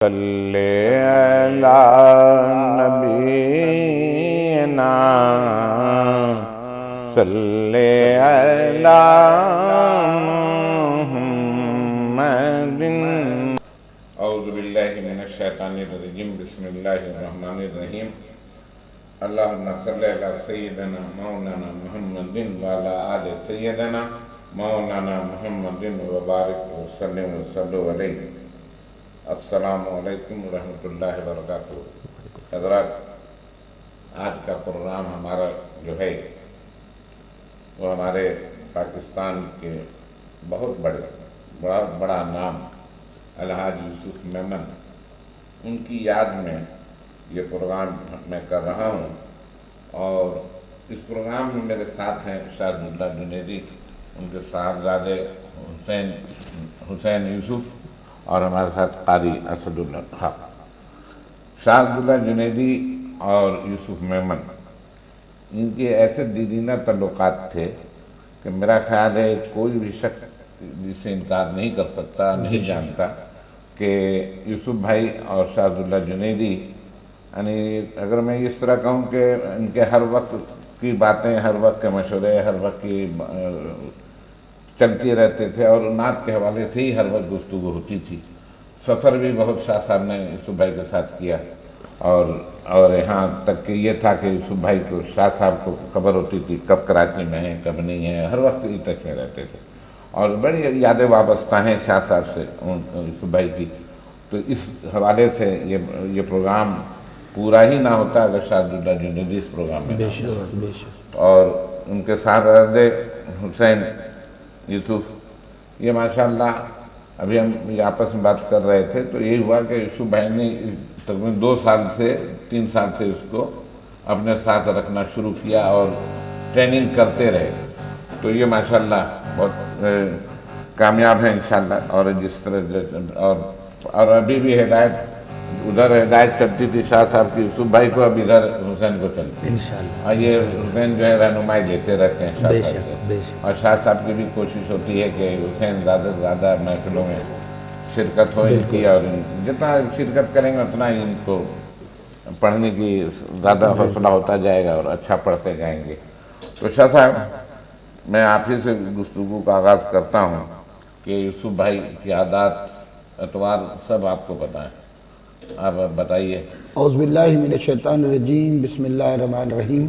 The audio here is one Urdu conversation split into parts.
صلی علی نبینا صلی علی محمد۔ اعوذ باللہ من الشیطان الرجیم، بسم اللہ الرحمن الرحیم۔ اللہم صلی علی سیدنا مولانا محمد وعلی آل سیدنا مولانا محمد وبارک وسلم وصلوا علیہ۔ السلام علیکم ورحمۃ اللہ وبرکاتہ۔ حضرات، آج کا پروگرام ہمارا جو ہے وہ ہمارے پاکستان کے بہت بڑا نام الحاج یوسف میمن، ان کی یاد میں یہ پروگرام میں کر رہا ہوں، اور اس پروگرام میں میرے ساتھ ہیں شاہد اللہ جنیدی، ان کے صاحبزادے حسین یوسف، اور ہمارے ساتھ قاری اسد اللہ خان۔ شاہد اللہ جنیدی اور یوسف میمن، ان کے ایسے دیرینہ تعلقات تھے کہ میرا خیال ہے کوئی بھی شخص جسے انکار نہیں کر سکتا، نہیں جانتا کہ یوسف بھائی اور شاہد اللہ جنیدی، یعنی اگر میں اس طرح کہوں کہ ان کے ہر وقت کی باتیں، ہر وقت کے مشورے، ہر وقت کی چلتی رہتے تھے، اور نعت کے حوالے سے ہی ہر وقت گفتگو ہوتی تھی۔ سفر بھی بہت شاہ صاحب نے یوسف بھائی کے ساتھ کیا، اور یہاں تک کہ یہ تھا کہ یوسف بھائی کو، شاہ صاحب کو خبر ہوتی تھی کب کراچی میں ہیں کب نہیں ہیں، ہر وقت اس ٹچ میں رہتے تھے، اور بڑی یادیں وابستہ ہیں شاہ صاحب سے یوسف بھائی کی۔ تو اس حوالے سے یہ پروگرام پورا ہی نہ ہوتا اگر شاہد اللہ جنیدی اس پروگرام میں نہ ہوتا۔ اور ان کے صاحبزادے حسین یوسف، یہ ماشاءاللہ ابھی ہم آپس میں بات کر رہے تھے تو یہی ہوا کہ یوسف بھائی نے تقریباً 2 سال سے 3 سال سے اس کو اپنے ساتھ رکھنا شروع کیا اور ٹریننگ کرتے رہے، تو یہ ماشاءاللہ بہت کامیاب ہیں انشاءاللہ۔ اور جس طرح اور ابھی بھی ہدایت ادھر چلتی تھی شاہ صاحب کی یوسف بھائی کو، اب ادھر حسین کو چلتی ہے، اور یہ حسین جو ہے رہنمائی دیتے رہتے ہیں شاہ صاحب سے، اور شاہ صاحب کی بھی کوشش ہوتی ہے کہ حسین زیادہ سے زیادہ محفلوں میں شرکت ہو ان کی، اور جتنا شرکت کریں گے اتنا ہی ان کو پڑھنے کی زیادہ حوصلہ ہوتا جائے گا اور اچھا پڑھتے جائیں گے۔ تو شاہ صاحب، میں آپ ہی سے گفتگو کا آغاز کرتا ہوں کہ یوسف بھائی کی عادات، اطوار سب آپ کو پتہ ہیں، آپ بتائیے۔ اعوذ باللہ من الشیطان الرجیم، بسم اللہ الرحمن الرحیم،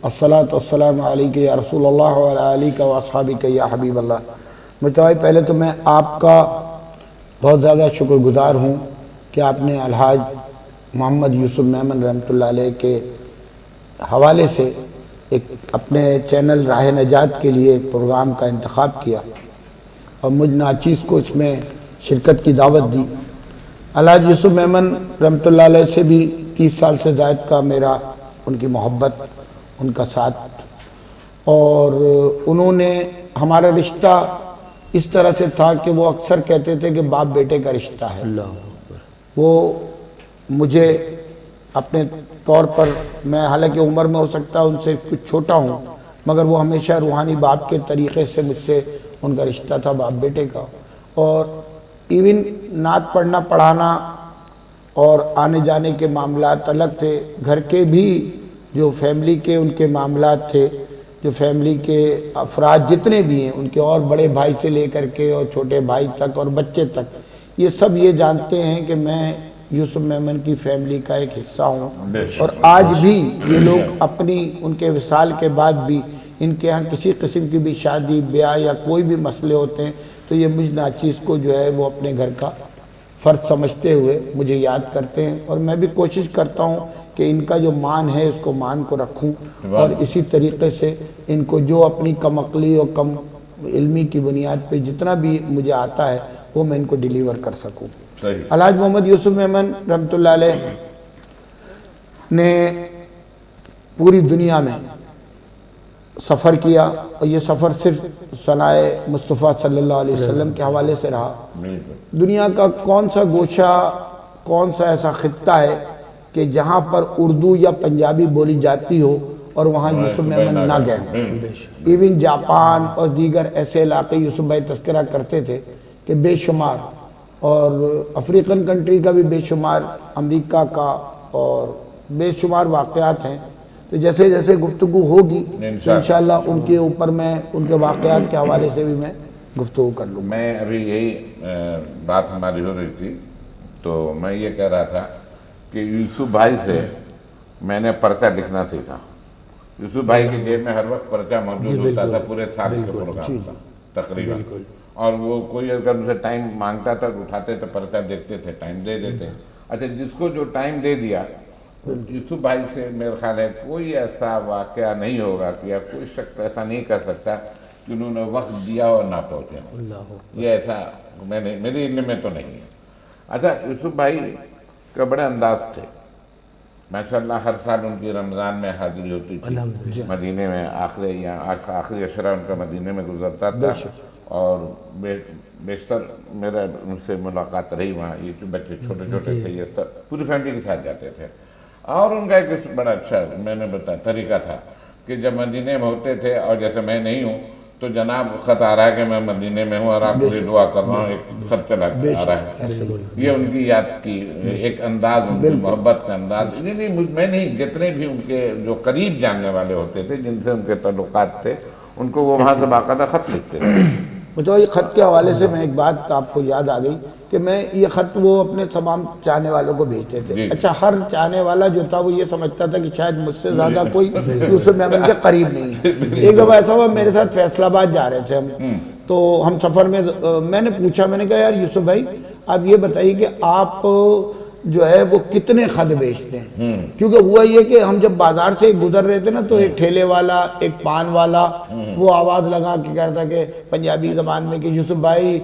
الصلاۃ والسلام علیک یا رسول اللہ وعلی آلک واصحابک یا حبیب اللہ۔ مجتبی، پہلے تو میں آپ کا بہت زیادہ شکر گزار ہوں کہ آپ نے الحاج محمد یوسف میمن رحمۃ اللہ علیہ کے حوالے سے ایک اپنے چینل راہ نجات کے لیے ایک پروگرام کا انتخاب کیا اور مجھ ناچیز کو اس میں شرکت کی دعوت دی۔ الحاج یوسف میمن رحمۃ اللہ علیہ سے بھی 30 سال سے زائد کا میرا ان کی محبت، ان کا ساتھ، اور انہوں نے ہمارا رشتہ اس طرح سے تھا کہ وہ اکثر کہتے تھے کہ باپ بیٹے کا رشتہ ہے۔ وہ مجھے اپنے طور پر، میں حالانکہ عمر میں ہو سکتا ان سے کچھ چھوٹا ہوں، مگر وہ ہمیشہ روحانی باپ کے طریقے سے مجھ سے ان کا رشتہ تھا باپ بیٹے کا۔ اور ایون نعت پڑھنا پڑھانا اور آنے جانے کے معاملات الگ تھے، گھر کے بھی جو فیملی کے ان کے معاملات تھے، جو فیملی کے افراد جتنے بھی ہیں ان کے، اور بڑے بھائی سے لے کر کے اور چھوٹے بھائی تک اور بچے تک، یہ سب یہ جانتے ہیں کہ میں یوسف میمن کی فیملی کا ایک حصہ ہوں۔ اور آج بھی یہ لوگ اپنی، ان کے وصال کے بعد بھی ان کے ہاں کسی قسم کی بھی شادی بیاہ یا کوئی بھی مسئلے ہوتے ہیں تو یہ مجھ ناچیز کو جو ہے وہ اپنے گھر کا فرد سمجھتے ہوئے مجھے یاد کرتے ہیں، اور میں بھی کوشش کرتا ہوں کہ ان کا جو مان ہے اس کو مان کو رکھوں، اور اسی طریقے سے ان کو جو اپنی کم عقلی اور کم علمی کی بنیاد پہ جتنا بھی مجھے آتا ہے وہ میں ان کو ڈیلیور کر سکوں۔ الحاج محمد یوسف میمن رحمۃ اللہ علیہ نے پوری دنیا میں سفر کیا، اور یہ سفر صرف ثنائے مصطفیٰ صلی اللہ علیہ وسلم کے حوالے سے رہا۔ دنیا کا کون سا گوشہ، کون سا ایسا خطہ ہے کہ جہاں پر اردو یا پنجابی بولی جاتی ہو اور وہاں یوسف میمن نہ گئے ہوں۔ ایون جاپان اور دیگر ایسے علاقے یوسف بھائی تذکرہ کرتے تھے کہ بے شمار اور افریقن کنٹری کا بھی بے شمار، امریکہ کا، اور بے شمار واقعات ہیں. تو جیسے جیسے گفتگو ہوگی انشاءاللہ ان کے اوپر میں ان کے واقعات کے حوالے سے بھی میں گفتگو کر لوں گا. میں ابھی یہی بات ہماری ہو رہی تھی تو میں یہ کہہ رہا تھا کہ یوسف بھائی سے میں نے پرچہ لکھنا سیکھا. یوسف بھائی کی جیب میں ہر وقت پرچہ موجود ہوتا تھا پورے سال کے پروگرام کا تقریباً، اور وہ کوئی اگر اسے ٹائم مانگتا تھا تو اٹھاتے تھے پرچہ دیکھتے تھے، ٹائم دے دیتے. اچھا جس کو جو ٹائم دے دیا، یوسف بھائی سے میرا خیال ہے کوئی ایسا واقعہ نہیں ہوگا کہ یا کوئی شخص ایسا نہیں کر سکتا کہ انہوں نے وقت دیا اور نہ پہنچے. یہ ایسا میرے علم میں تو نہیں ہے. اچھا یوسف بھائی کا بڑے انداز تھے ماشاءاللہ. ہر سال ان کی رمضان میں حاضری ہوتی تھی مدینے میں، آخری عشرہ ان کا مدینے میں گزرتا تھا، اور بیشتر میرا ان سے ملاقات رہی وہاں. یہ جو بچے چھوٹے چھوٹے تھے یہ سب پوری فیملی کے ساتھ جاتے تھے. اور ان کا ایک بڑا اچھا میں نے بتایا طریقہ تھا کہ جب مدینے میں ہوتے تھے اور جیسے میں نہیں ہوں تو جناب خط آ رہا ہے کہ میں مدینے میں ہوں اور آپ مجھے دعا کر رہا ہوں، ایک خط چلا آ رہا ہے. یہ ان کی یاد کی ایک انداز، ان کی محبت کا انداز. میں نہیں، جتنے بھی ان کے جو قریب جاننے والے ہوتے تھے جن سے ان کے تعلقات تھے ان کو وہ وہاں سے باقاعدہ خط لکھتے تھے. مجھے یہ خط کے حوالے سے میں ایک بات آپ کو یاد آ گئی کہ میں یہ خط وہ اپنے تمام چاہنے والوں کو بھیجتے تھے. اچھا ہر چاہنے والا جو تھا وہ یہ سمجھتا تھا کہ شاید مجھ سے زیادہ کوئی یوسف میمن کے قریب نہیں ہے. ایک دفعہ ایسا ہوا میرے ساتھ فیصل آباد جا رہے تھے ہم، تو ہم سفر میں میں نے پوچھا، میں نے کہا یار یوسف بھائی آپ یہ بتائیے کہ آپ جو ہے وہ کتنے خط بیچتے ہیں؟ کیونکہ ہوا یہ کہ ہم جب بازار سے گزر رہے تھے نا تو ایک ٹھیلے والا، ایک پان والا وہ آواز لگا کے کہتا کہ پنجابی زبان میں کہ یوسف بھائی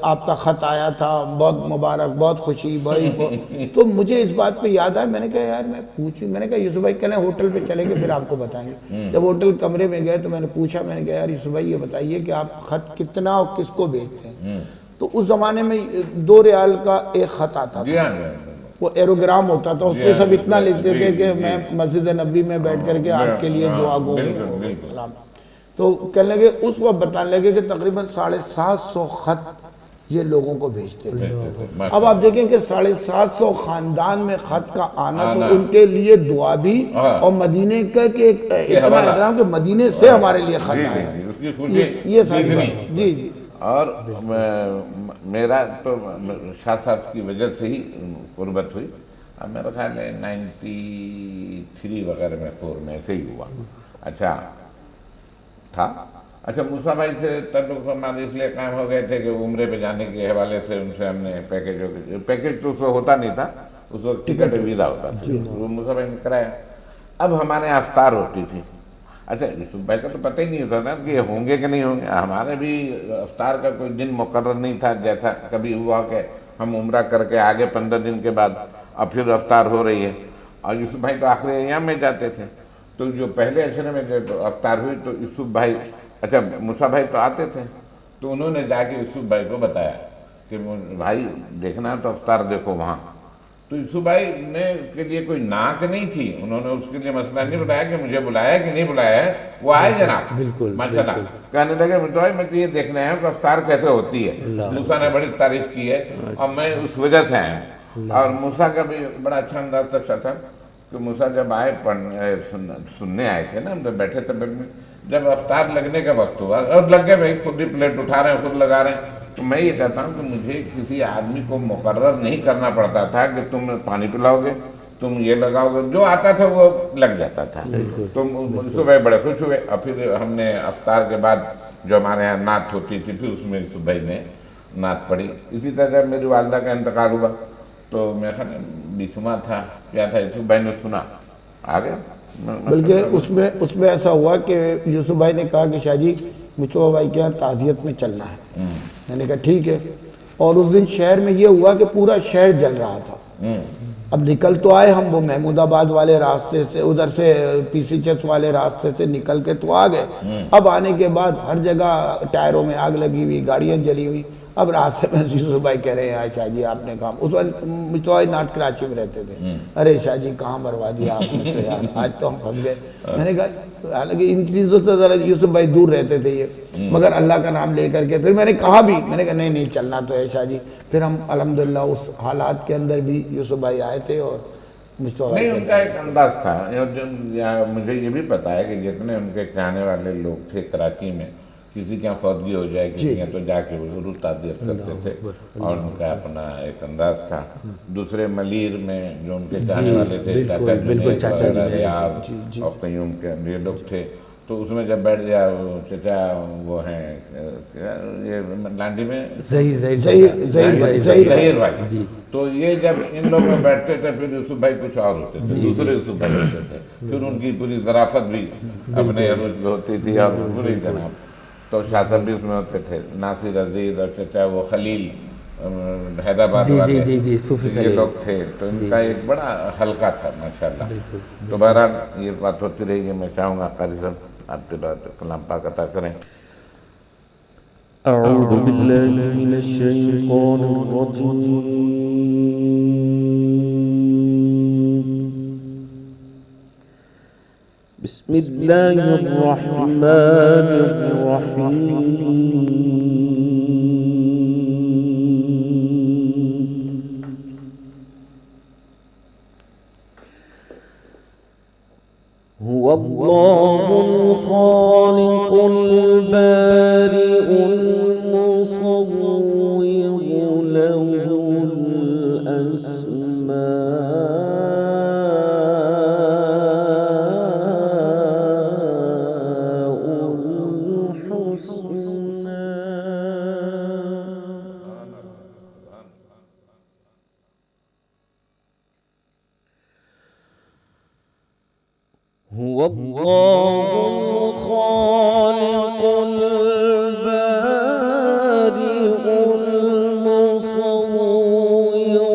آپ کا خط آیا تھا، بہت مبارک، بہت خوشی بھائی. تو مجھے اس بات پہ یاد آیا، میں نے کہا یار میں پوچھوں، میں نے کہا یوسف بھائی کہنے ہوٹل پہ چلے گے پھر آپ کو بتائیں گے. جب ہوٹل کمرے میں گئے تو میں نے پوچھا، میں نے کہا یار یوسف بھائی یہ بتائیے کہ آپ خط کتنا اور کس کو بیچتے ہیں؟ تو اس زمانے میں 2 ریال کا ایک خط آتا تھا، وہ ایروگرام ہوتا تھا، اس پہ سب اتنا لکھتے تھے کہ میں مسجد نبی میں بیٹھ کر کے آپ کے لیے دعا گو. تو کہنے لگے اس وقت بتانے لگے کہ تقریباً 750 خط یہ لوگوں کو بھیجتے تھے. اب آپ دیکھیں کہ 750 خاندان میں خط کا آنا تو ان کے لیے دعا بھی، اور مدینے کا کہ اتنا احترام کہ مدینے سے ہمارے لیے خط آئے. یہ ساری بات. جی جی. اور میرا تو شاہ صاحب کی وجہ سے ہی قربت ہوئی. اب میرا خیال ہے 93 وغیرہ میں 4 میں سے ہی ہوا. اچھا تھا. اچھا موسیٰ بھائی سے تعلق ہمارے اس لیے قائم ہو گئے تھے کہ عمرے پہ جانے کے حوالے سے ان سے ہم نے پیکیج تو اس وقت ہوتا نہیں تھا، اس وقت ٹکٹ ویزا ہوتا تھا، وہ موسیٰ بھائی نے کرایا. اب ہمارے افطار ہوتی تھی. اچھا یوسف بھائی کا تو پتہ ہی نہیں ہوتا تھا کہ ہوں گے کہ نہیں ہوں گے. ہمارے بھی افطار کا کوئی دن مقرر نہیں تھا. جیسا کبھی ہوا کہ ہم عمرہ کر کے آگے 15 دن کے بعد اب پھر افطار ہو رہی ہے، اور یوسف بھائی تو آخری ایام میں جاتے تھے. تو جو پہلے عشرے میں جب افطار ہوئی تو یوسف بھائی، اچھا موسیٰ بھائی تو آتے تھے، تو انہوں نے جا کے یوسف بھائی کو بتایا کہ بھائی دیکھنا تو افطار دیکھو وہاں. تو یوسف بھائی نے کے لیے کوئی ناک نہیں تھی، انہوں نے اس کے لیے مسئلہ نہیں بتایا کہ مجھے بلایا کہ نہیں بلایا ہے، وہ آئے جناب بالکل ماشاء اللہ. کہنے لگے موسیٰ بھائی میں تو یہ دیکھنے آیا ہوں کہ افطار کیسے ہوتی ہے. موسیٰ نے بڑی تعریف کی ہے اور میں اس وجہ سے آیا ہوں. اور موسیٰ کا بھی بڑا اچھا انداز تھا کہ موسیٰ جب آئے سننے آئے تھے نا، ہم جب بیٹھے تھے جب افطار لگنے کا وقت ہوا اور لگ گئے بھائی، خود ہی پلیٹ اٹھا رہے ہیں، خود لگا رہے ہیں. تو میں یہ کہتا ہوں کہ مجھے کسی آدمی کو مقرر نہیں کرنا پڑتا تھا کہ تم پانی پلاؤ گے، تم یہ لگاؤ گے، جو آتا تھا وہ لگ جاتا تھا. تو صبح بڑے خوش ہوئے. اور پھر ہم نے افطار کے بعد جو ہمارے یہاں نعت ہوتی تھی پھر اس میں یوسف بھائی نے نعت پڑھی. اسی طرح جب میری والدہ کا انتقال ہوا تو میرا خیال 20واں تھا کیا تھا، یوسف بھائی نے سنا آ گیا. بلکہ اس میں ایسا ہوا کہ یوسف بھائی نے کہا کہ شاہ جی مصطفیٰ بھائی کے یہاں تعزیت میں چلنا ہے. میں نے کہا ٹھیک ہے. اور اس دن شہر میں یہ ہوا کہ پورا شہر جل رہا تھا. اب نکل تو آئے ہم وہ محمود آباد والے راستے سے، ادھر سے پی سی چس والے راستے سے نکل کے تو آ گئے. اب آنے کے بعد ہر جگہ ٹائروں میں آگ لگی ہوئی، گاڑیاں جلی ہوئی. اب راستے میں یوسف بھائی کہہ رہے ہیں شاہ جی آپ نے کہا، اس وقت مجتبہ ناٹ کراچی میں رہتے تھے، ارے شاہ جی کہاں مروا دیا آپ نے تو یار، آج تو ہم پھنس گئے۔ میں نے کہا حالانکہ ان چیزوں سے ذرا یوسف بھائی دور رہتے تھے یہ، مگر اللہ کا نام لے کر کے پھر میں نے کہا بھی، میں نے کہا نہیں نہیں چلنا تو ہے شاہ جی۔ پھر ہم الحمدللہ اس حالات کے اندر بھی یوسف بھائی آئے تھے، اور مجتبہ نہیں، بھائی ان کا ایک انداز تھا، مجھے یہ بھی پتا ہے کہ جتنے ان کے چاہنے والے لوگ تھے کراچی میں، کسی کے یہاں فوتگی ہو جائے کسی کے یہاں تو جا کے وہ ضرور تعزیت کرتے تھے، اور ان کا اپنا ایک انداز تھا۔ دوسرے ملیر میں جو ان کے چاہنے والے تھے، چاچا جنید وغیرہ، ریاض اور قیوم کے یہ لوگ تھے، تو اس میں جب بیٹھ گیا چچا وہ ہیں یہ لانڈی میں ظہیر بھائی، تو یہ جب ان لوگ میں بیٹھتے تھے پھر یوسف بھائی کچھ اور ہوتے تھے، دوسرے یوسف بھائی ہوتے تھے، پھر ان کی پوری ظرافت بھی اپنے عروج میں ہوتی تھی، اور پوری جناب تو شاہ صاحب بھی اس میں ہوتے تھے، ناصر عزیز اور چچا وہ خلیل حیدرآباد والے، یہ لوگ تھے، تو ان کا ایک بڑا حلقہ تھا ماشاءاللہ۔ تو بہرحال یہ بات ہوتی رہی ہے، میں چاہوں گا قاری صاحب آپ کے بعد کلام پاک عطا کریں۔ اعوذ باللہ من الشیطان الرجیم، بسم اللہ الرحمن الرحیم۔ هو الله الخالق البارئ المصور له الأسماء الحسنى۔ هو الله الخالق البارئ المصور له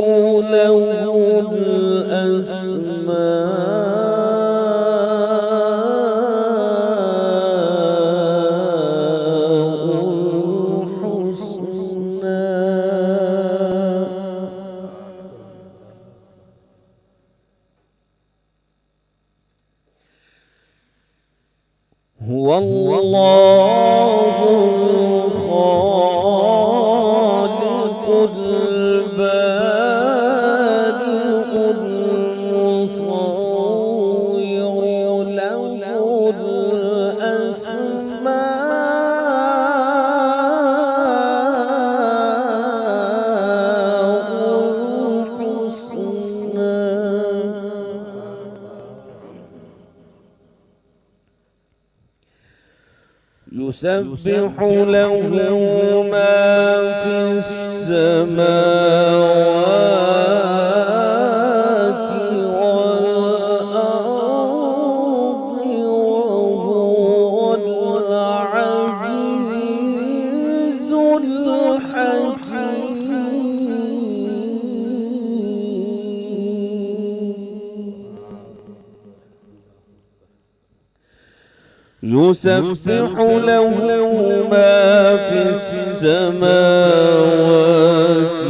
هو الله الخالق البارئ المصور له يسبح له ما في السماوات والأرض وهو العزيز الحكيم۔ يسبح له ما في السماوات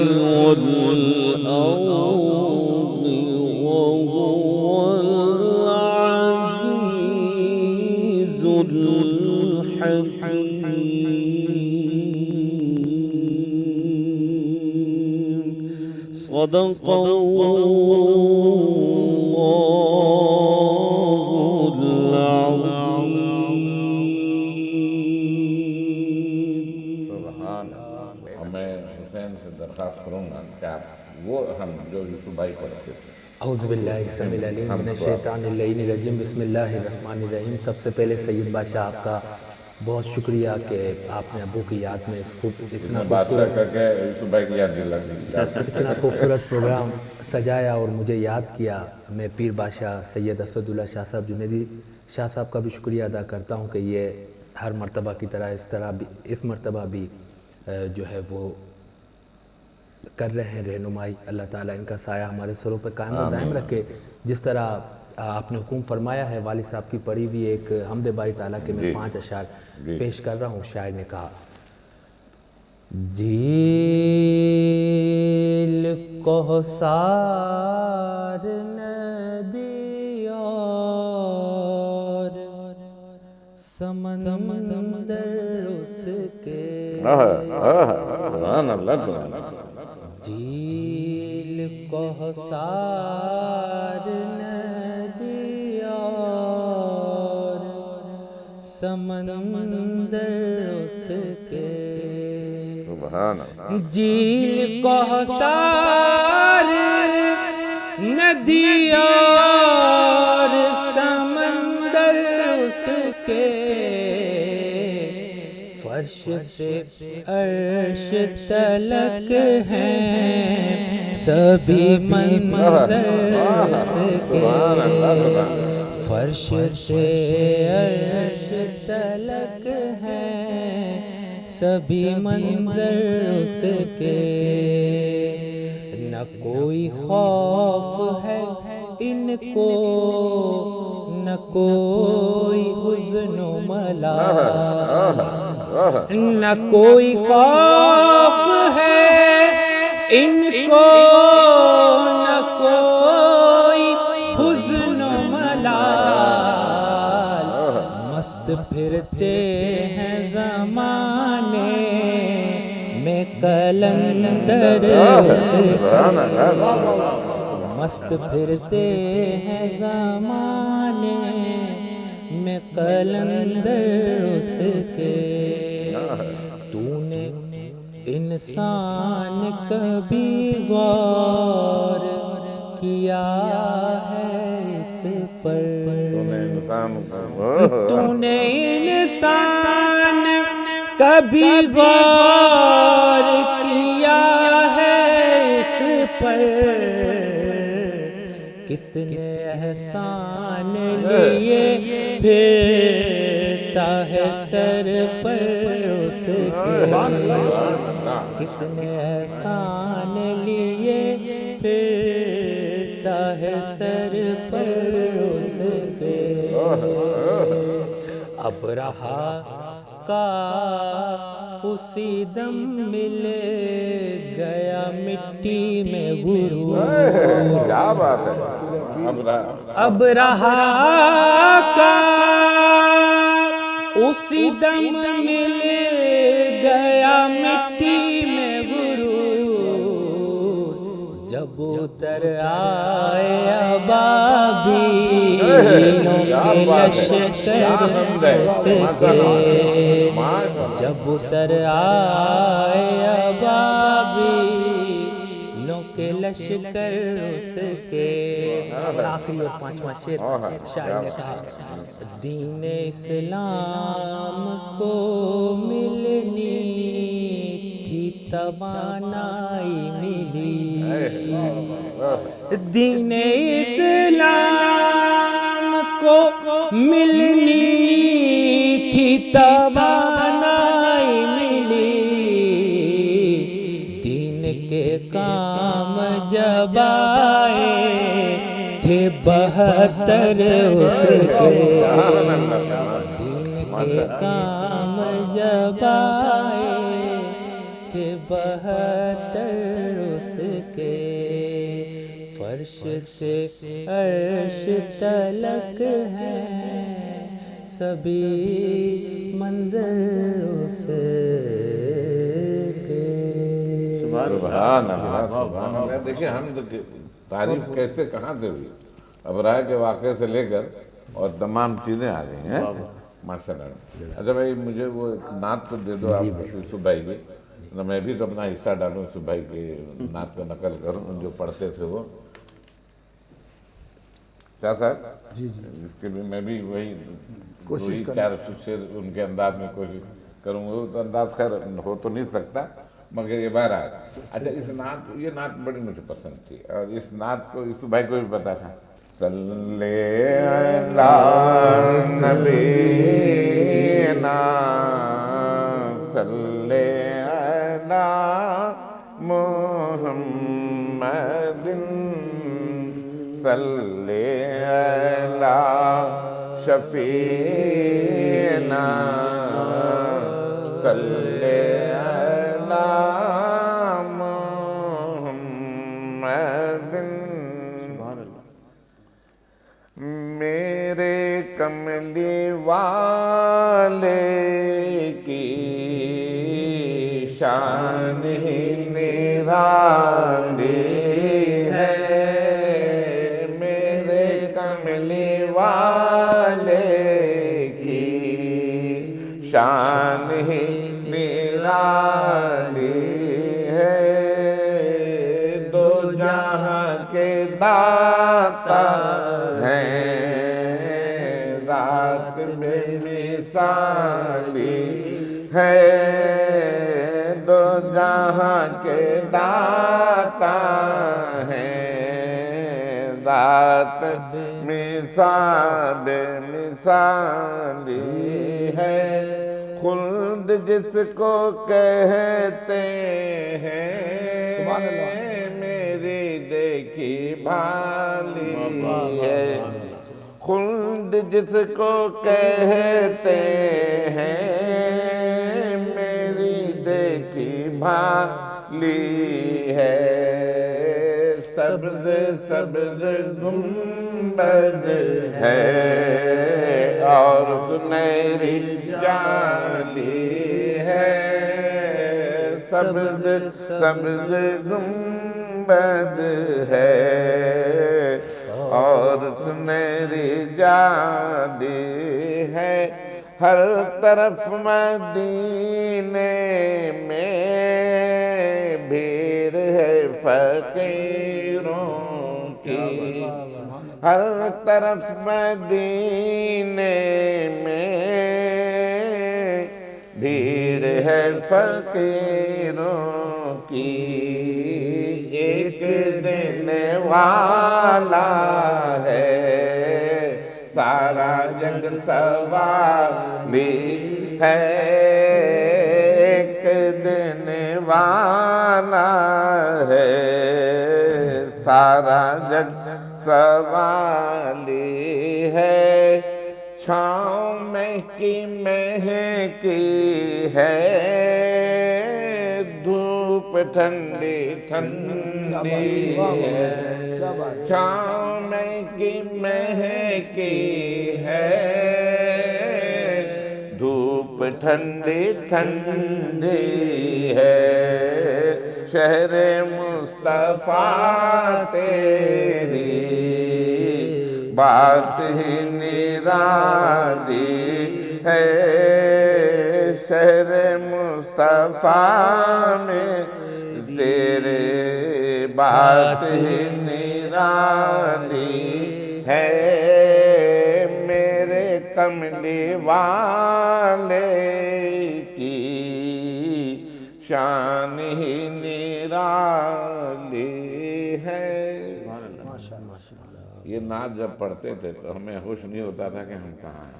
والأرض وهو العزيز الحكيم۔ صدق الله العظيم۔ میں حسین سے درخواست کروں گا کہ آپ وہ ہم جو یوسف بھائی پڑھتے تھے۔ اعوذ باللہ السمیع العلیم من الشیطان اللعین الرجیم، بسم اللہ الرحمن الرحیم۔ سب سے پہلے سید بادشاہ آپ کا بہت شکریہ کہ آپ نے ابو کی یاد میں اس کو اتنا بادشاہ کر کے یوسف بھائی کی یاد دلا دی۔ اتنا خوبصورت پروگرام سجایا اور مجھے یاد کیا۔ میں پیر بادشاہ سید اسد اللہ شاہ صاحب جنیدی شاہ صاحب کا بھی شکریہ ادا کرتا ہوں کہ یہ ہر مرتبہ کی طرح اس مرتبہ بھی جو ہے وہ کر رہے ہیں رہنمائی۔ اللہ تعالیٰ ان کا سایہ ہمارے سروں پہ قائم و دائم رکھے۔ جس طرح آپ نے حکم فرمایا ہے، والد صاحب کی پڑھی ہوئی ایک حمد باری تعالیٰ کے میں 5 اشعار پیش کر رہا ہوں۔ شاعر نے کہا: جھیل کوثر ندی اور سمندر اس کے سبحان اللہ جھیل کوثر ندی اور سمندر اس کے سبحان اللہ جھیل کوثر ندی اور سمندر اس کے فرش سے عرش تلک ہیں سبھی منظر اس کے فرش سے عرش تلک ہیں سبھی منظر اس کے نہ کوئی خوف ہے ان کو نہ کوئی حزن و ملال نہ کوئی خوف ہے ان کو نہ کوئی حزن و ملال مست پھرتے ہیں زمانے میں قلندر مست پھرتے ہیں زمانے میں قلندر اس سے تو نے انسان کبھی غور کیا ہے اس پر تو نے انسان کبھی غور کیا ہے اس پر کتنے احسان لیے پھرتا ہے سر پر اس کے کتنے احسان لیے پھرتا ہے سر پر اس کے اب رہا کا اسی دم مل گیا مٹی میں غرور کیا بات ہے اب رہا کا اسی دم مل گیا مٹی میں غرور جب اتر آئے ابابیلوں کے لشکر سے جب اتر آئے ابابیلوں کے لشکر اس کے آخری اور پانچواں شعر شاعر نے کہا دین اسلام کو ملنی تھی توانائی ملی دین اسلام کو ملنی تھی توانائی ملی دین کے کام جب آئے تھے 72 اس کے دین کے کام جب آئے تھے 72 اس کے فرش سے عرش تلک ہیں سبھی منظر اس کے سبحان اللہ سبحان اللہ دیکھیں ہم تعریف کیسے کہاں سے ہوئی ابراہ کے واقعے سے لے کر اور تمام چیزیں آ رہی ہیں ماشاء اللہ اچھا بھائی مجھے وہ ایک نعت تو دے دو آپ یوسف بھائی کی میں بھی تو اپنا حصہ ڈالوں یوسف بھائی کی نعت کو نقل کروں جو پڑھتے تھے وہ کیا صاحب جی اس کے لیے میں بھی وہی کوشش کروں 4 شعر ان کے انداز میں کوشش کروں وہ تو انداز خیر ہو تو نہیں سکتا مگر یہ بار آیا اچھا اس نعت یہ نعت بڑی مجھے پسند تھی اور اس نعت کو یوسف بھائی کو بھی پتا تھا صلی علی نبینا صلی علی محمد صلی علی شفیعنا صلی علی میرے کملی والے کی شان ہی نرالی ہے، میرے کملی والے کی شان ہی نرالی ہے، دو جہاں کے داتا ہیں، ذات بے مثالی ہے، دو جہاں کے داتا ہیں، ذات مثالی ہے، خلد جس کو کہتے ہیں، سبحان اللہ، میری دیکھی بھالی ہے، خلد جس کو کہتے ہیں، میری دیکھی بھالی ہے، سبز سبز گنبد ہے اور سنہری جالی ہے، سبز سبز گنبد ہے اور سنہری جالی ہے، ہر طرف مدینے میں بھیڑ ہے فقیروں کی، ہر طرف مدینے میں بھیڑ ہے فقیروں کی، ایک دینے والا ہے سارا جگ سوالی ہے، ایک دینے والا ہے سارا جگ سوالی ہے، چھاؤں مہکی ہے، دھوپ ٹھنڈی ٹھنڈی ہے، چھاؤں مہکی ہے، دھوپ ٹھنڈی ٹھنڈی ہے، شہر مصطفیٰ تیری بات ہی نرالی ہے، شہر مصطفیٰ میں تیرے بات ہی نرالی ہے، میرے کملی والے کی شان ہی نرالی ہے۔ یہ نعت جب پڑھتے تھے تو ہمیں ہوش نہیں ہوتا تھا کہ ہم کہاں ہیں،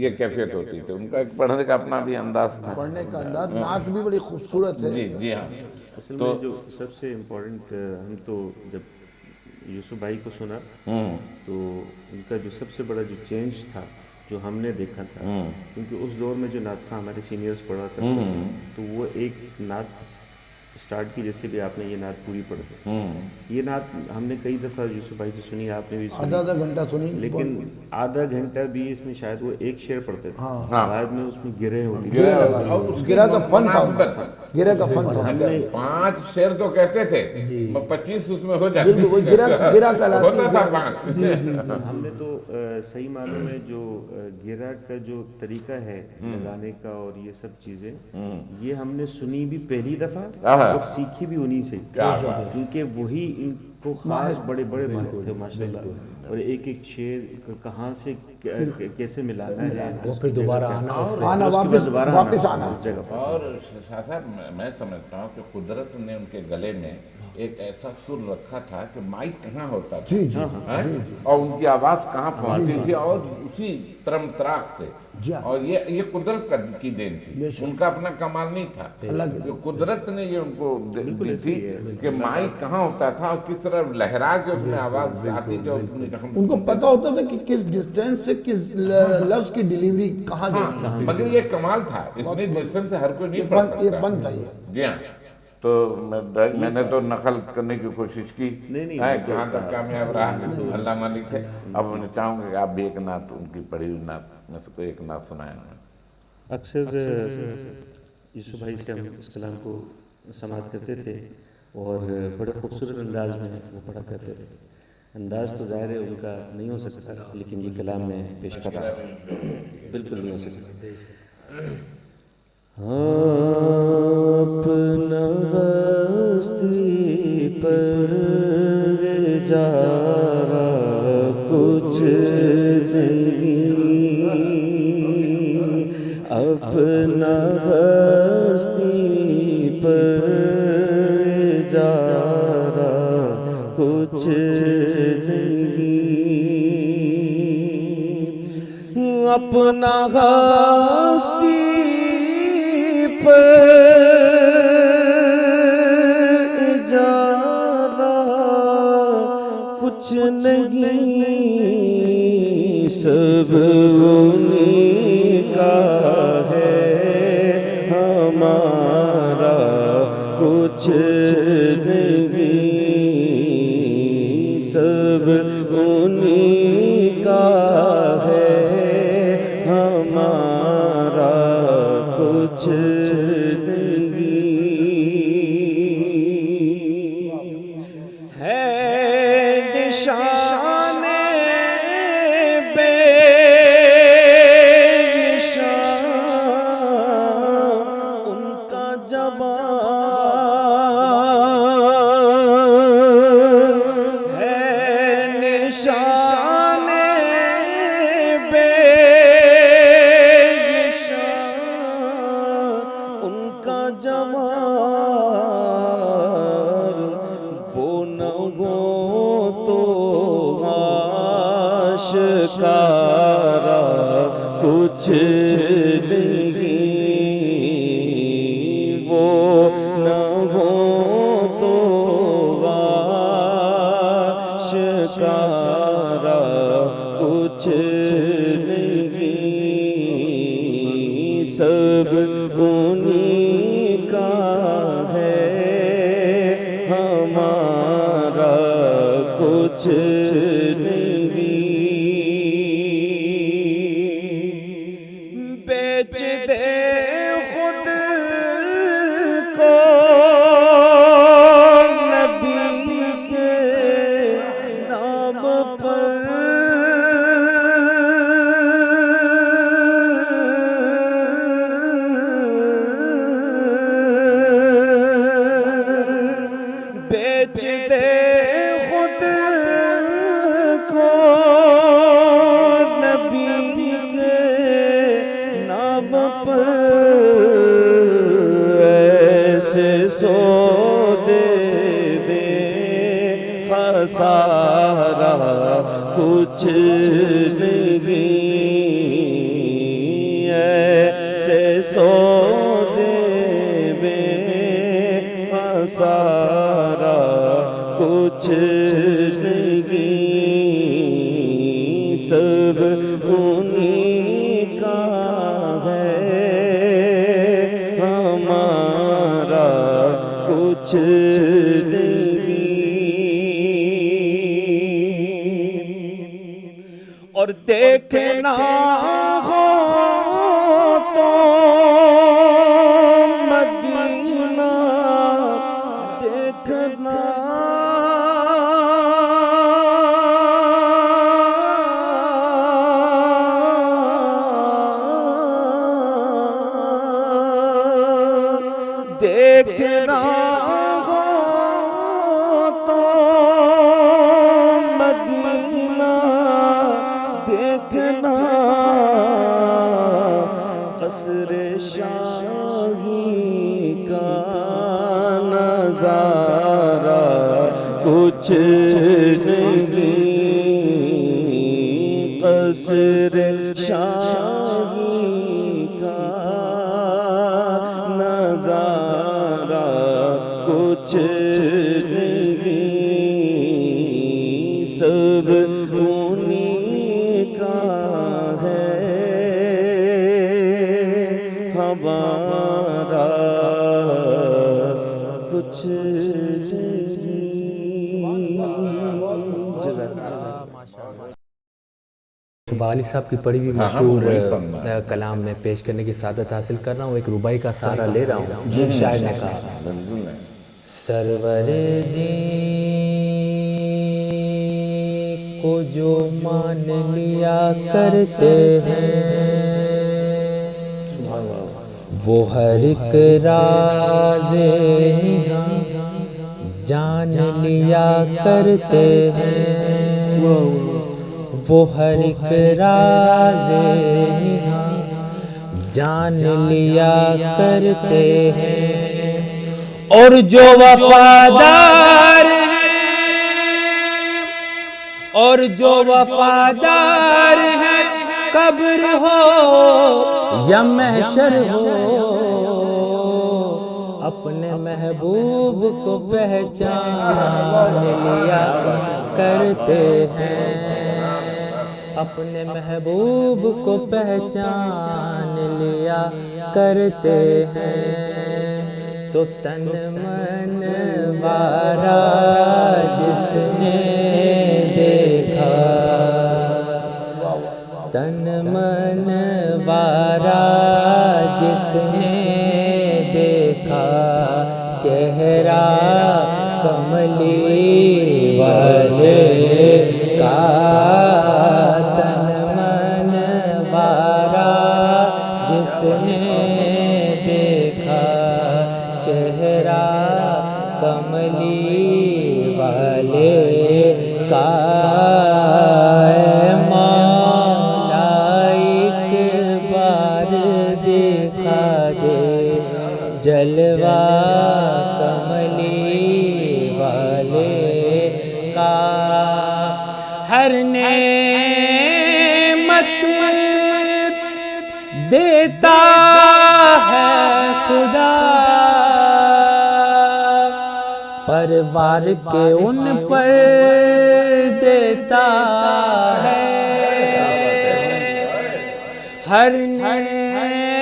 یہ کیفیت ہوتی تھی، ان کا ایک پڑھنے کا اپنا بھی انداز تھا، پڑھنے کا انداز، نعت بھی بڑی خوبصورت ہے۔ جی جی ہاں، اصل میں جو سب سے امپورٹنٹ، ہم تو جب یوسف بھائی کو سنا تو ان کا جو سب سے بڑا جو چینج تھا جو ہم نے دیکھا تھا، کیونکہ اس دور میں جو نعت خواں ہمارے سینئرز پڑھا کرتے تھے تو وہ ایک نعت اسٹارٹ کی، جیسے بھی آپ نے یہ نعت پوری پڑھ دی، یہ نعت ہم نے کئی دفعہ یوسف بھائی سے سنی، آپ نے بھی سنی، آدھا گھنٹہ سنی، لیکن آدھا گھنٹہ بھی اس میں شاید وہ ایک شعر پڑھتے تھے، بعد میں اس میں گرے ہوگی، گرا کا فن تھا، گرا کا فن تھا، 5 شعر تو کہتے تھے، 25 اس میں ہو جاتے، بالکل وہ گرا کہلاتی ہوتا تھا 5۔ ہم نے تو صحیح معنوں میں جو گرا کا جو طریقہ ہے لگانے کا اور یہ سب چیزیں، یہ ہم نے سنی بھی پہلی دفعہ اور سیکھی بھی انہی سے، کیونکہ وہی ان کو خاص بڑے بڑے ماہر تھے ماشاءاللہ، اور ایک ایک شعر کہاں سے کیسے ملانا ہے، وہ پھر دوبارہ آنا، واپس آنا اس جگہ پر۔ اور شاہ صاحب میں سمجھتا ہوں کہ قدرت نے ان کے گلے میں ایک ایسا سر رکھا تھا کہ مائک کہاں ہوتا تھا اور ان کی آواز کہاں پہنچی تھی، اور اسی ترم تراک سے، اور یہ قدرت کی دین تھی، ان کا اپنا کمال نہیں تھا، قدرت نے یہ ان کو دی تھی کہ مائک کہاں ہوتا تھا اور کس طرح لہرا کے اس میں آواز آتی جو ان کو پتا ہوتا تھا کہ کس ڈسٹینس سے کس لفظ کی ڈیلیوری کہاں دینی ہے، مگر یہ کمال تھا، اتنی ڈسٹینس سے ہر کوئی نہیں پڑھ سکتا، یہ فن تھا یہ۔ جی ہاں، تو میں نے تو نقل کرنے کی کوشش کی نہیں، ہے، جہاں تک کامیاب رہا اللہ مالک ہے۔ اب میں چاہوں گا کہ آپ بھی ایک نعت ان کی پڑھی ہوئی نعت میں سے کوئی ایک نعت سنائیں۔ اکثر یوسف بھائی سے ہم اس کلام کو سماعت کرتے تھے اور بڑے خوبصورت انداز میں وہ پڑھا کرتے تھے۔ انداز تو ظاہر ہے ان کا نہیں ہو سکتا، لیکن یہ کلام میں پیش کر رہا ہوں، بالکل نہیں ہو سکتا۔ اپنا ہستی پر جا رہا کچھ نہیں، اپنا ہستی پر جا رہا کچھ نہیں، اپنا ہستی پر جا رہا کچھ نہیں، سب انہیں کا ہے، ہمارا کچھ نہیں، سب انہیں کا ہے، ہمارا کچھ نہیں، ہے نشان بے نشان ان کا جمال، ہے نشان بے ان کا جمال، وہ نہ ہو تو آشکارا کچھ نہیں، وہ نہ ہو تو آشکارا کچھ نہیں، سب انہیں کا ہے، ہمارا کچھ نہیں، بیچ دے خود کو نبی کے نام پر، بیچ دے خود کو نبی کے نام پر، ایسے سودے بے خسارا کچھ نہیں، ایسے سودے بے خسارا کچھ نہیں، سب انہیں کا ہے، ہمارا کچھ نہیں، اور دیکھنا ہو تو مدینہ دیکھنا، دیکھنا ہو تو مدینہ دیکھنا، قصر شاہی کا نظارہ کچھ نہیں، قصر شاہی کا نظارہ کچھ نہیں، سب انہیں کا ہے، ہمارا والد صاحب کی پڑھی ہوئی ہاں، مشہور وہی پڑھنا کلام میں پیش کرنے کی سعادت حاصل کر رہا ہوں. ایک ربائی کا سہارا لے رہا ہوں. ایک شاعر نے کہا بالکل نہیں. سرور دین کو جو مان لیا کرتے ہیں وہ ہر ایک راز نہاں جان لیا کرتے ہیں. وہ ہر ایک راز نہاں جان لیا کرتے ہیں. اور جو وفادار اور جو وفادار ہے قبر ہو یا محشر ہو اپنے محبوب کو پہچان لیا کرتے ہیں. اپنے محبوب کو پہچان لیا کرتے ہیں. تو تن من وارا جس نے دیکھا تن من وارا جس نے دیکھا چہرہ کملی والے کا تن من وارا جس نے دیکھا چہرہ کملی والے کا مولا ایک بار دکھا دے جلوہ کملی والے کا. ہر نعمت دیتا ہے خدا پروار کے ان پر دیتا ہے. ہر نعمت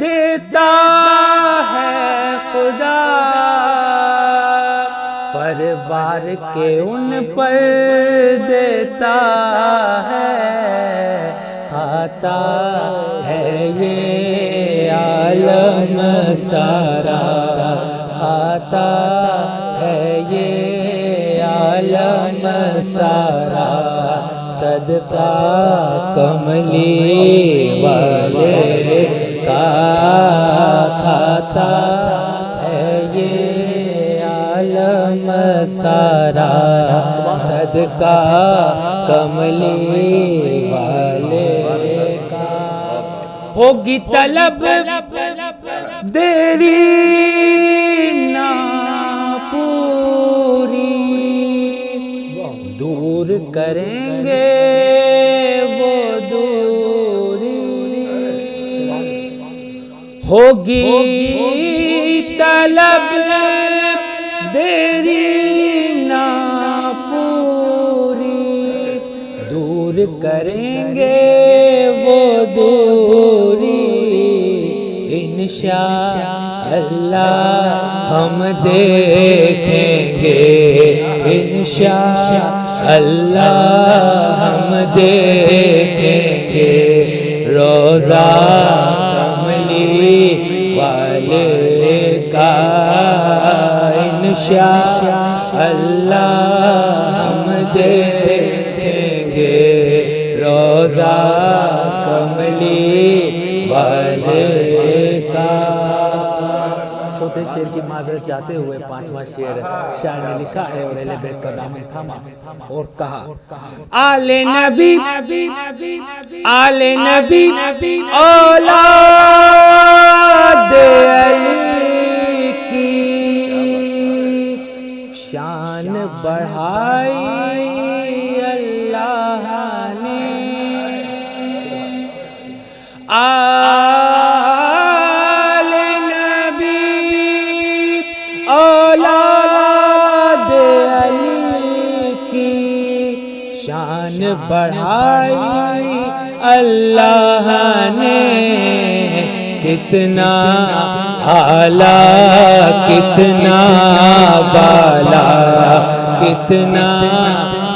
دیتا ہے خدا پروار کے ان پر دیتا ہے. کھاتا ہے یہ عالم سارا کھاتا ہے یہ عالم سارا صدقہ کملی والے کا. کھاتا ہے یہ عالم سارا صدقہ کملی والے کا. ہوگی طلب دیری نہ پوری دور کریں گے وہ دوری. ہوگی طلب دیری نہ پوری دور کریں گے وہ دوری. انشاءاللہ ہم دیکھیں گے انشاءاللہ ہم دیکھیں گے روضہ کملی والے کا. انشاءاللہ ہم دیکھیں گے روضہ کملی والے کا. چھوٹے شعر کی معذرت چاہتے ہوئے پانچواں شعر شاعر نے لکھا ہے اور اہل بیت کا دامن تھاما اور کہا آل نبی آل نبی اولاد علی کی شان بڑھائی اللہ نے. شان بڑھائی اللہ نے کتنا اعلیٰ کتنا بالا کتنا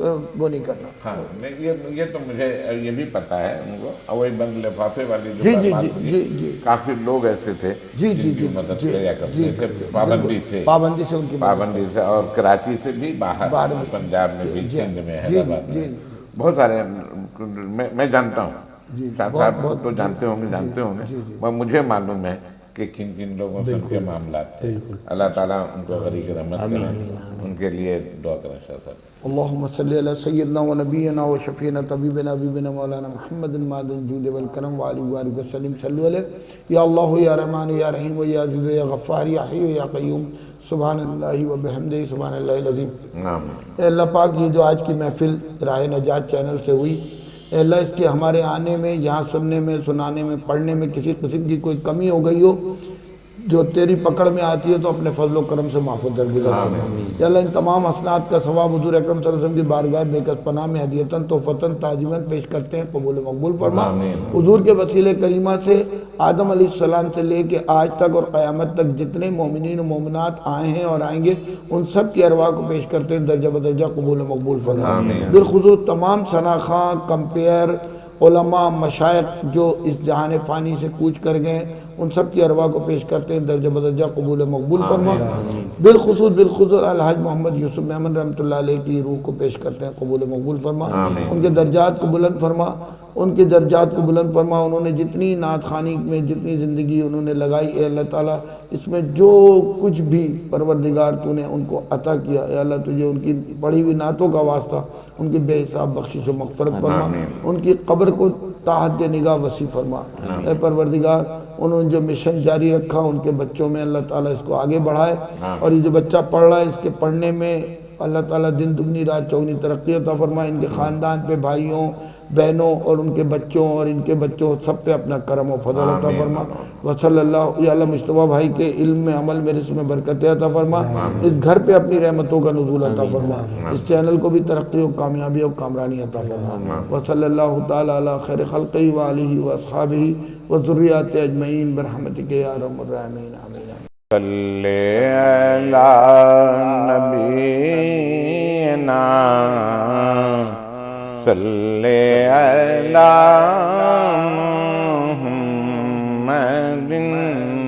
وہ نہیں کرنا. ہاں نہیں یہ تو مجھے یہ بھی پتہ ہے ان کو. اوئی بند لفافے والی جو جی بات ہوئی، جی کافی لوگ ایسے تھے جی جن کی مدد کیا کرتے تھے پابندی سے ان کی پابندی سے، اور کراچی سے بھی باہر، پنجاب میں بھی، سندھ میں، حیدرآباد میں بہت سارے میں جانتا ہوں. شاہ صاحب کو تو جانتے ہوں گے. مجھے معلوم ہے کہ کن کن لوگوں سے ان کے معاملات تھے. اللہ تعالیٰ ان کو غریق رحمت کریں. ان کے لیے دعا کریں شاہ صاحب. اللهم صل على سيدنا ونبينا وشفينا طبيبنا حبيبنا مولانا محمد المعدن الجود والكرم وعلى آله وسلم. صلوا عليه يا الله يا رحمن يا رحيم ويا عزيز يا غفار يا حي يا قيوم سبحان اللہ وبحمدہ سبحان اللہ العظیم. اے اللہ پاک، یہ جو آج کی محفل راہ نجات چینل سے ہوئی، اے اللہ اس کے ہمارے آنے میں، یہاں سننے میں، سنانے میں، پڑھنے میں کسی قسم کی کوئی کمی ہو گئی ہو جو تیری پکڑ میں آتی ہے تو اپنے فضل و کرم سے معاف و درگزر فرما. یا اللہ ان تمام حسنات کا ثواب حضور اکرم صلی اللہ علیہ وسلم کی بارگاہ بے کس پناہ میں ہدیتاً تحفتاً تعظیماً پیش کرتے ہیں، قبول مقبول فرما. حضور کے وسیلہ کریمہ سے آدم علیہ السلام سے لے کے آج تک اور قیامت تک جتنے مومنین و مومنات آئے ہیں اور آئیں گے، ان سب کی ارواح کو پیش کرتے ہیں، درجہ بدرجہ قبول مقبول فرما. بالخصوص تمام ثناخواں، کمپیئر، علماء، مشائخ جو اس جہان فانی سے کوچ کر گئے، ان سب کی ارواح کو پیش کرتے ہیں، درجہ بدرجہ قبول مقبول فرما. بالخصوص الحاج محمد یوسف میمن رحمۃ اللہ علیہ کی روح کو پیش کرتے ہیں، قبول مقبول فرما. ان کے درجات کو بلند فرما، ان کے درجات کو بلند فرما. انہوں نے جتنی نعت خوانی میں جتنی زندگی انہوں نے لگائی، اے اللہ تعالیٰ اس میں جو کچھ بھی پروردگار تو نے ان کو عطا کیا، اے اللہ تجھے ان کی پڑھی ہوئی نعتوں کا واسطہ ان کی بے حساب بخشش و مغفرت فرما. ان کی قبر کو تحت نگاہ وسیع فرما. اے پروردگار، انہوں نے جو مشن جاری رکھا ان کے بچوں میں اللہ تعالیٰ اس کو آگے بڑھائے، اور یہ جو بچہ پڑھ رہا ہے اس کے پڑھنے میں اللہ تعالیٰ دن دگنی رات چوگنی ترقی عطا فرمائے. ان کے خاندان پہ، بھائیوں بہنوں اور ان کے بچوں اور ان کے بچوں سب پہ اپنا کرم و فضل عطا فرما. وصلی اللہ یا اللہ مصطفیٰ بھائی کے علم میں، عمل میں، رزق میں برکت عطا فرما. اس گھر پہ اپنی رحمتوں کا نزول عطا فرما. اس چینل کو بھی ترقی و کامیابی و کامرانی عطا فرما. وصلی اللہ تعالی علی خیر خلقہ و آلہ و اصحابہ و ذریات اجمعین برحمتک یا ارحم الراحمین. آمین. صلی علی نبینا صلی علی